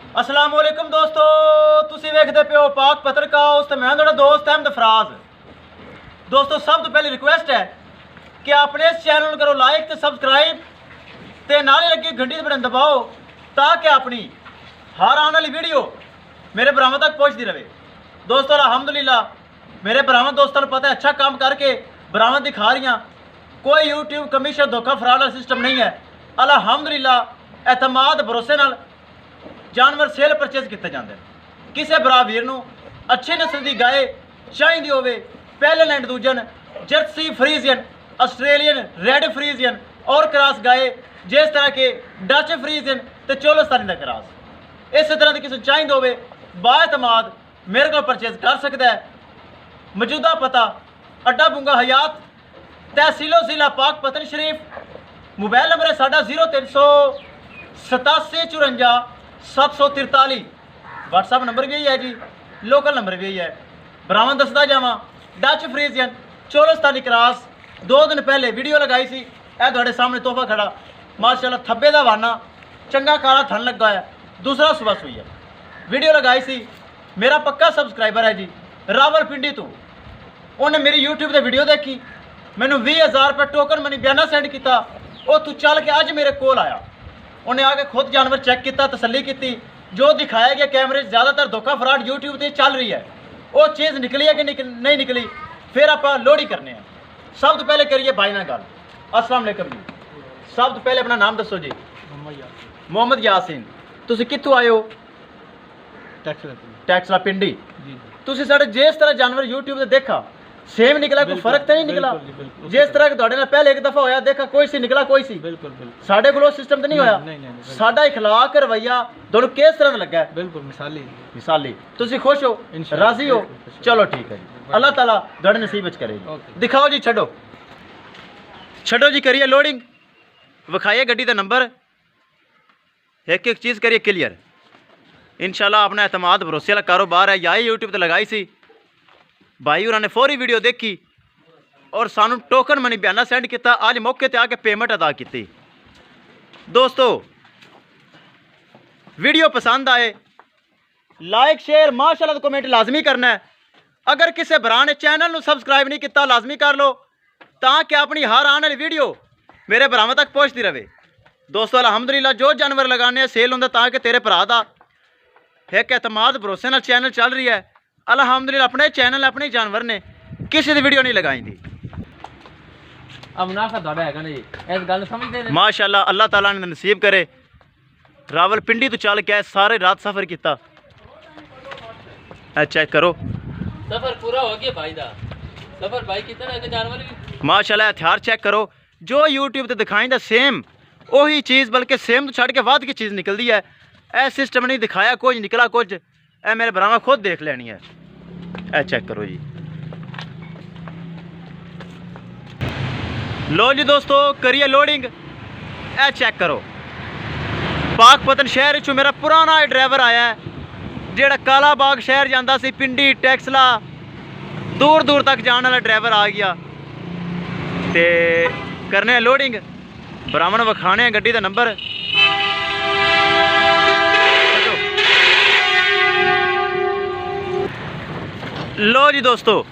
अस्सलाम वालेकुम दोस्तों, तुसी वेखदे पे हो पाक पत्रकार ते मैं तुहाडा दोस्त अहमद फराज। दोस्तों सब तो पहले रिक्वेस्ट है कि अपने इस चैनल करो लाइक ते सब्सक्राइब ते नाले लगी घंटी दे बटन दबाओ ताकि अपनी हर आने वाली वीडियो मेरे भरावां तक पहुंचती रहे। दोस्तों अल्हम्दुलिल्लाह मेरे भरावां दोस्तों को पता है अच्छा काम करके भरावां दिखा रही, कोई यूट्यूब कमीशन धोखा फ्रॉड वाला सिस्टम नहीं है। अल्हम्दुलिल्लाह एतमाद भरोसे नाल जानवर सेल परचेज किए जाते हैं। किसी भरा वीर नूं अच्छी नस्ल की गाय चाहिए होवे, पहले लैंड दूजन Jersey Friesian, Australian red Friesian और क्रॉस गाय जिस तरह के डच फ्रीजियन तो चोलोस्तानी का क्रॉस, इस तरह की किसी चाहिए होवे बाएतमाद मेरे को परचेज कर सकता है। मौजूदा पता अड्डा बुंगा हयात, तहसीलो जिला पाक पतन शरीफ, मोबाइल नंबर है साडा 0387 व्हाट्सअप नंबर भी यही है जी, लोकल नंबर भी यही है। भरावां दसदा जावां डच फ्रीजियन चोलोस्तानी क्रॉस 2 दिन पहले वीडियो लगाई सी, यह तुहाडे सामने तोहफा खड़ा माशाल्लाह, थब्बे दा वाना चंगा काला थन लगा है, दूसरा सुबह सुई है। वीडियो लगाई सी, मेरा पक्का सबसक्राइबर है जी रावलपिंडी तो, उन्हें मेरी यूट्यूब पर वीडियो देखी, मैंने 20,000 रुपये टोकन मनी बयाना सेंड किया, वो तू चल के अज मेरे कोल आया, उन्हें आके खुद जानवर चेक किया, तसल्ली की, जो दिखाया गया कैमरे ज़्यादातर धोखा फ्रॉड यूट्यूब पर चल रही है वो चीज़ निकली है कि नहीं निकली, फिर आप लोडी करने हैं। सब तो पहले करिए भाई ना गल। अस्सलाम वालेकुम जी, सब तो पहले अपना नाम दसो जी। मोहम्मद यासीन, तुसी कित्थों आए हो? टैक्सला पिंडी। तुसी साढ़े जिस तरह जानवर यूट्यूब से देखा सेम निकला, कोई फर्क तो नहीं निकला? जिस तरह तुहाडे नाल पहले एक दफ़ा होया देखा कोई सी निकला, कोई सी बिल्कुल साढ़े को सिस्टम तो नहीं होया। साडा इखलाक रवैया दोनों किस तरह लगा है? बिल्कुल मिसाली। तुसी खुश हो, राजी हो? चलो ठीक है जी, अल्लाह ताला तुहाडे नसीब विच करेगी। दिखाओ जी, छड्डो जी, करिए लोडिंग, विखाइए गड्डी का नंबर, एक एक चीज़ करिए क्लियर। इंशाल्लाह अपना एतमाद भरोसे वाला कारोबार है, या यूट्यूब पर लगाई सी भाई उन्होंने फौरी वीडियो देखी और सानू टोकन मनी बयाना सेंड किया, अज मौके पर आके पेमेंट अदा की। दोस्तों वीडियो पसंद आए लाइक शेयर माशाल्लाह कमेंट लाजमी करना है। अगर किसी भरा ने चैनल को सबसक्राइब नहीं किया लाजमी कर लो ताकि अपनी हर आने वाली वीडियो मेरे भरावां तक पहुँचती रहे। दोस्तों अल्हम्दुलिल्लाह जो जानवर लगाने सेल होंगे ताकि तेरे भरा का एक एतमाद भरोसे नाल चैनल चल रही है। अल्हम्दुलिल्लाह अपने चैनल अपने जानवर ने किसी की वीडियो नहीं लगाई थी। माशाल्लाह अल्लाह ताला ने नसीब करे। रावलपिंडी तो चल के सारे रात सफ़र किया, चेक करो सफर पूरा हो गया भाई दा, सफर भाई कितना जानवर माशाल्लाह। हथियार चेक करो, जो यूट्यूब पर दिखाई सेम वही चीज़, बल्कि सेम तो छड़ के बाद की चीज़ निकलती है। ए सिस्टम नहीं दिखाया कुछ निकला कुछ, ए मेरे भरावां खुद देख लेनी है। ए चेक करो जी, लो जी दोस्तों करिए लोडिंग। ए चेक करो पाक पतन शहर चो मेरा पुराना ड्राइवर आया है, जेड़ा काला बाग शहर जाता सी, पिंडी टैक्सला दूर दूर तक जाने वाला ड्राइवर आ गया। ते करने लोडिंग, भरावां विखाने गड्डी का नंबर। लो जी दोस्तों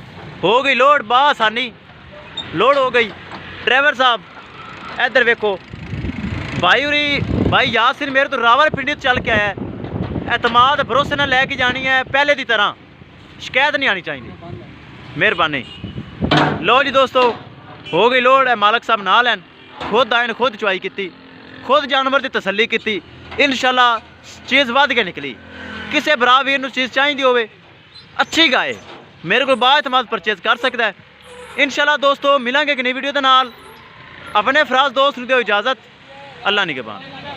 हो गई लोड बासानी, लोड हो गई। ड्राइवर साहब इधर वेखो, भाई यासिन मेरे तो रावलपिंडी चल के आया, एतमाद भरोसे नाल लैके जानी है, पहले की तरह शिकायत नहीं आनी चाहिए, मेहरबानी। लो जी दोस्तों हो गई लोड, मालक साहब ना लैन खुद आए, खुद चुआई की, खुद जानवर की तसल्ली की। इंशाल्लाह चीज़ वध के निकली। किसी भरा वीर नूं चीज़ चाहिए होवे अच्छी गाय मेरे को बाएतमाद परचेज कर सकता है। इंशाल्लाह दोस्तों मिलेंगे कि नई वीडियो के नाल। अपने फराज दोस्त नूं दिओ इजाज़त, अल्लाह निगहबान।